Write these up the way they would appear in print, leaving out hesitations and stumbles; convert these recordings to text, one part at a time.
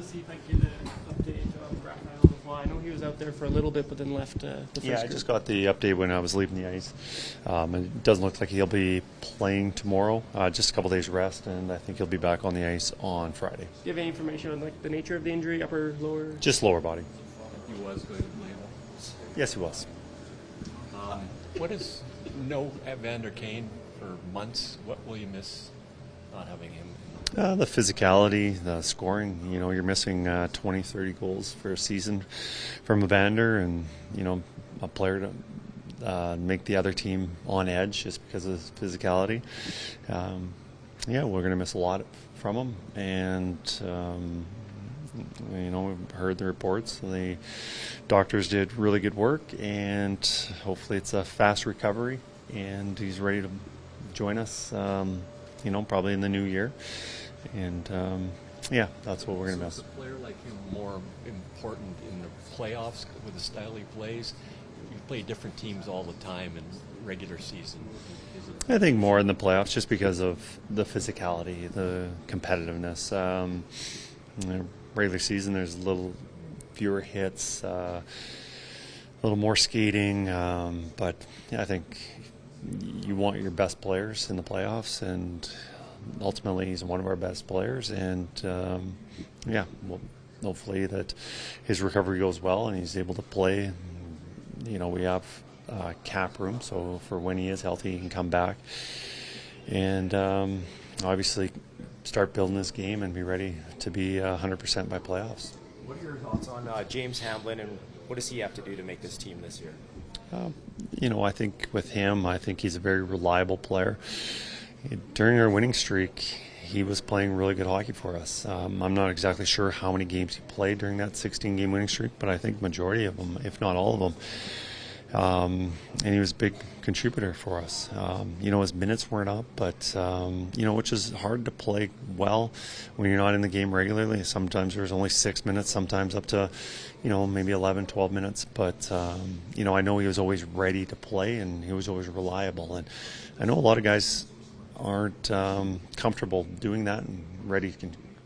to see if I could get an update on Raphael on the fly. I know he was out there for a little bit, but then left the first Yeah, I group. just got the update when I was leaving the ice. It doesn't look like he'll be playing tomorrow. Just a couple days rest, and I think he'll be back on the ice on Friday. Do you have any information on the nature of the injury, upper, lower? Just lower body. He was going to play. Yes, he was. What is no Evander Kane for months? What will you miss not having him? The physicality, the scoring. You're missing 20, 30 goals for a season from Evander, and, a player to make the other team on edge just because of his physicality. We're going to miss a lot from him, and we've heard the reports. The doctors did really good work, and hopefully it's a fast recovery, and he's ready to join us, probably in the new year. And, that's what we're going to miss. Is a player like him more important in the playoffs with the style he plays? You play different teams all the time in regular season. I think more in the playoffs just because of the physicality, the competitiveness. Regular season, there's a little fewer hits, a little more skating, but I think you want your best players in the playoffs, and ultimately he's one of our best players, and hopefully that his recovery goes well and he's able to play. We have cap room, so for when he is healthy, he can come back and obviously start building this game and be ready to be 100% by playoffs. What are your thoughts on James Hamlin, and what does he have to do to make this team this year? I think with him, I think he's a very reliable player. During our winning streak, he was playing really good hockey for us. I'm not exactly sure how many games he played during that 16-game winning streak, but I think majority of them, if not all of them. And he was a big contributor for us. His minutes weren't up, but, which is hard to play well when you're not in the game regularly. Sometimes there's only 6 minutes, sometimes up to, maybe 11, 12 minutes. But, I know he was always ready to play, and he was always reliable. And I know a lot of guys aren't comfortable doing that and ready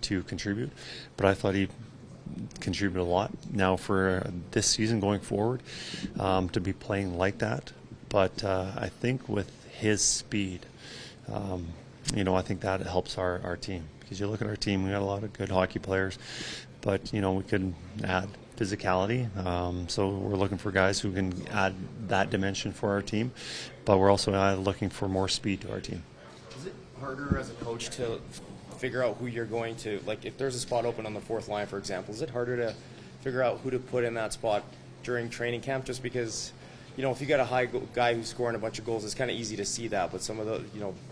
to contribute, but I thought he contributed a lot now for this season going forward, to be playing like that. But I think with his speed, I think that helps our team, because you look at our team, we got a lot of good hockey players, but we could add physicality, so we're looking for guys who can add that dimension for our team, but we're also looking for more speed to our team. Is it harder as a coach to figure out who you're going to, like if there's a spot open on the fourth line, for example, is it harder to figure out who to put in that spot during training camp, just because, if you got a high guy who's scoring a bunch of goals, it's kind of easy to see that, but some of the,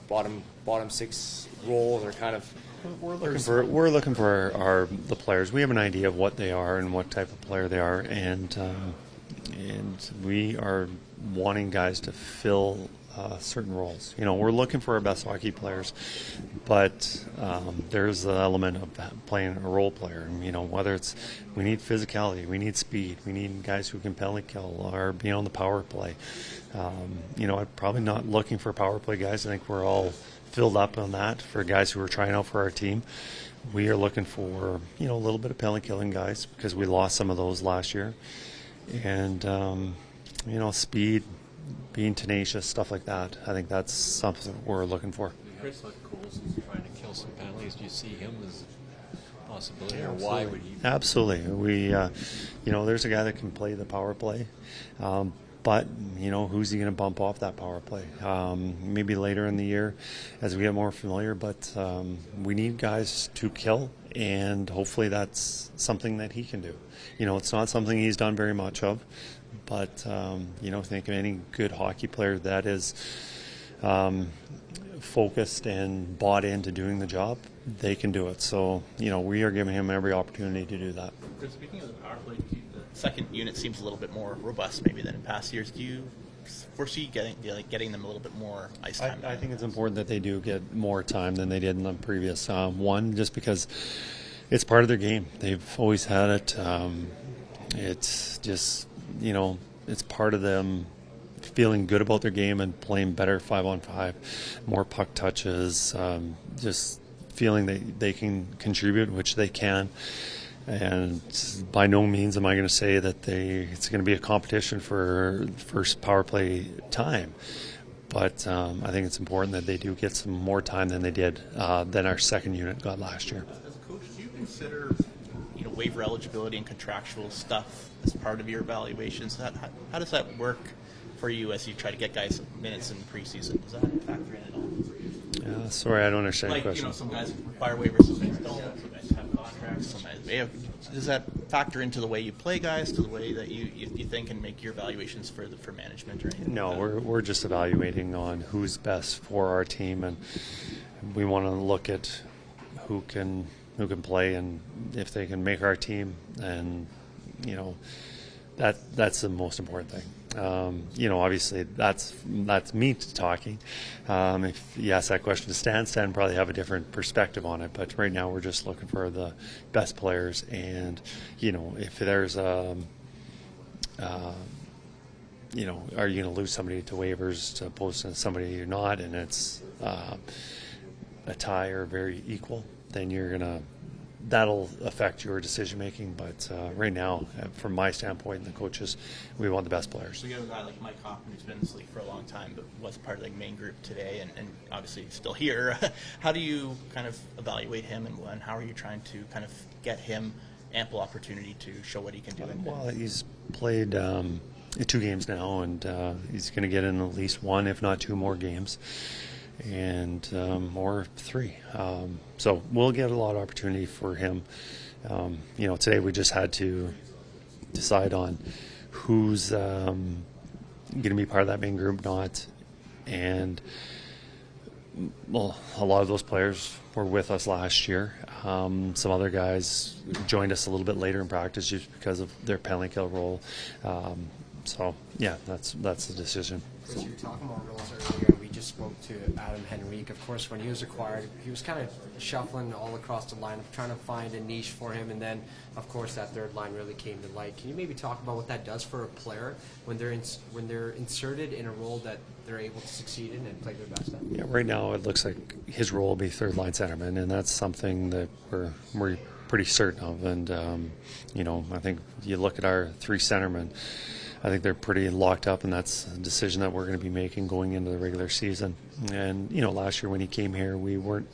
bottom six roles are kind of... We're looking for the players. We have an idea of what they are and what type of player they are, and we are wanting guys to fill certain roles. We're looking for our best hockey players, but there's the element of playing a role player. Whether it's, we need physicality, we need speed, we need guys who can penalty kill or be on the power play. I'm probably not looking for power play guys. I think we're all filled up on that for guys who are trying out for our team. We are looking for, a little bit of penalty killing guys, because we lost some of those last year. And, speed, being tenacious, stuff like that. I think that's something we're looking for. Kris Knoblauch is trying to kill some penalties. Do you see him as a possibility, or why would he? Absolutely. We, there's a guy that can play the power play, but who's he going to bump off that power play? Maybe later in the year, as we get more familiar. But we need guys to kill, and hopefully that's something that he can do. It's not something he's done very much of. But, think of any good hockey player that is focused and bought into doing the job, they can do it. So, we are giving him every opportunity to do that. Speaking of the power play, the second unit seems a little bit more robust maybe than in past years. Do you foresee getting them a little bit more ice time? I think it's important that they do get more time than they did in the previous one, just because it's part of their game. They've always had it. It's just... it's part of them feeling good about their game and playing better 5-on-5, more puck touches, just feeling that they can contribute, which they can. And by no means am I going to say that it's going to be a competition for first power play time. But I think it's important that they do get some more time than they did than our second unit got last year. As a coach, do you consider waiver eligibility and contractual stuff as part of your evaluations? How does that work for you as you try to get guys minutes in preseason? Does that factor in at all? Sorry, I don't understand the Like, question. some guys require waivers, some guys don't, some guys have contracts, some guys may have. Does that factor into the way you play guys, to the way that you think and make your evaluations for management or anything? No, like that? we're just evaluating on who's best for our team, and we want to look at who can play and if they can make our team, and that's the most important thing. Obviously that's me talking. If you ask that question to Stan probably have a different perspective on it. But right now we're just looking for the best players, and if there's are you going to lose somebody to waivers to opposed to somebody you're not, and it's a tie or very equal, then that'll affect your decision making. But right now, from my standpoint and the coaches, we want the best players. So you have a guy like Mike Hoffman, who's been in this league for a long time, but was part of the main group today, and obviously still here. How do you kind of evaluate him, and how are you trying to kind of get him ample opportunity to show what he can do? Well, he's played 2 games now, and he's going to get in at least 1, if not 2 more games, and or 3. So we'll get a lot of opportunity for him. Today we just had to decide on who's going to be part of that main group, not. And well, a lot of those players were with us last year. Some other guys joined us a little bit later in practice just because of their penalty kill role. So yeah, that's the decision. Kris, you were talking about roles earlier. We just spoke to Adam Henrique. Of course, when he was acquired, he was kind of shuffling all across the lineup, trying to find a niche for him. And then, of course, that third line really came to light. Can you maybe talk about what that does for a player when they're inserted in a role that they're able to succeed in and play their best at? Yeah, right now it looks like his role will be third line centerman, and that's something that we're pretty certain of. And I think you look at our 3 centermen. I think they're pretty locked up, and that's a decision that we're going to be making going into the regular season. And, last year when he came here, we weren't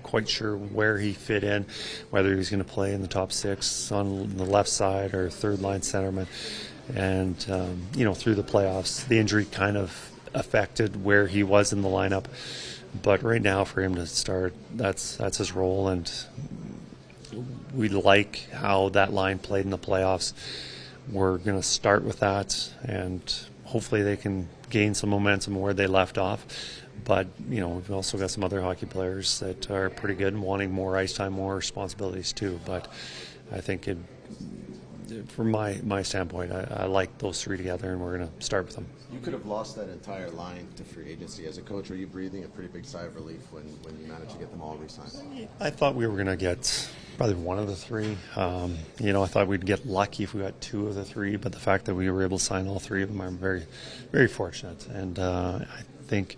quite sure where he fit in, whether he was going to play in the top 6 on the left side or third line centerman. And, through the playoffs, the injury kind of affected where he was in the lineup. But right now for him to start, that's his role, and we like how that line played in the playoffs. We're going to start with that, and hopefully they can gain some momentum where they left off. But, we've also got some other hockey players that are pretty good and wanting more ice time, more responsibilities too. But I think from my standpoint, I like those 3 together, and we're going to start with them. You could have lost that entire line to free agency. As a coach, were you breathing a pretty big sigh of relief when you managed to get them all re-signed? I thought we were going to get probably 1 of the 3. I thought we'd get lucky if we got 2 of the 3, but the fact that we were able to sign all 3 of them, I'm very, very fortunate. And I think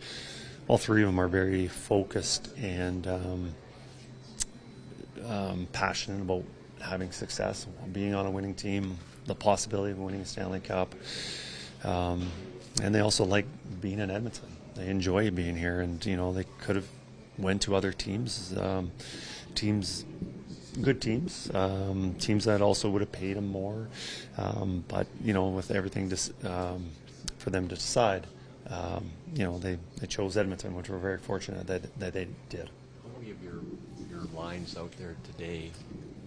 all 3 of them are very focused and passionate about having success, being on a winning team, the possibility of winning a Stanley Cup. And they also like being in Edmonton. They enjoy being here, and they could have went to other teams, good teams, teams that also would have paid them more. But with everything for them to decide, they chose Edmonton, which we're very fortunate that they did. How many of your lines out there today,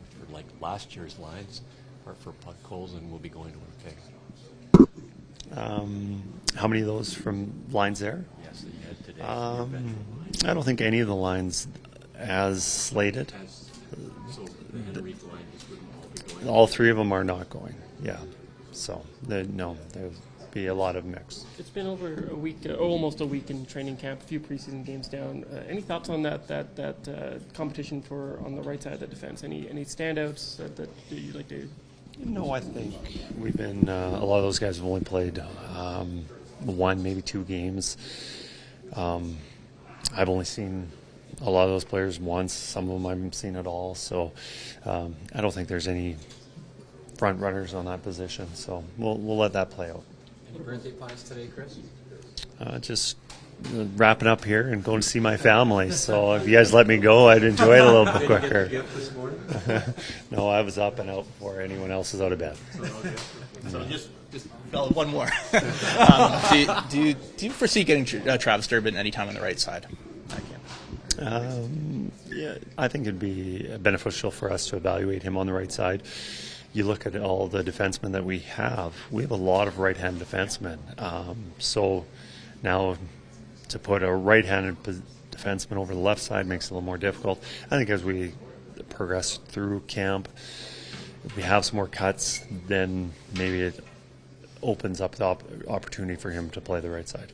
which were like last year's lines, are for puck holes and will be going to Winnipeg? How many of those from lines there? Yes, that you had today. I don't think any of the lines as slated. So the Henrique line just wouldn't all be going. All 3 of them are not going. Yeah. So there'll be a lot of mix. It's been over a week, almost a week in training camp, a few preseason games down. Any thoughts on that competition for on the right side of the defense? Any standouts that you'd like to? I think we've been a lot of those guys have only played 1, maybe 2 games. I've only seen a lot of those players once. Some of them I haven't seen at all. So I don't think there's any front runners on that position. So we'll let that play out. Any birthday plans today, Kris? Just wrapping up here and going to see my family. So if you guys let me go, I'd enjoy it a little bit quicker. Did you get the gift this morning? No, I was up and out before anyone else was out of bed. So just one more. Do you foresee getting Travis Durbin anytime on the right side? Yeah, I think it'd be beneficial for us to evaluate him on the right side. You look at all the defensemen that we have a lot of right-hand defensemen. So now to put a right-handed defenseman over the left side makes it a little more difficult. I think as we progress through camp, if we have some more cuts, then maybe it opens up the opportunity for him to play the right side.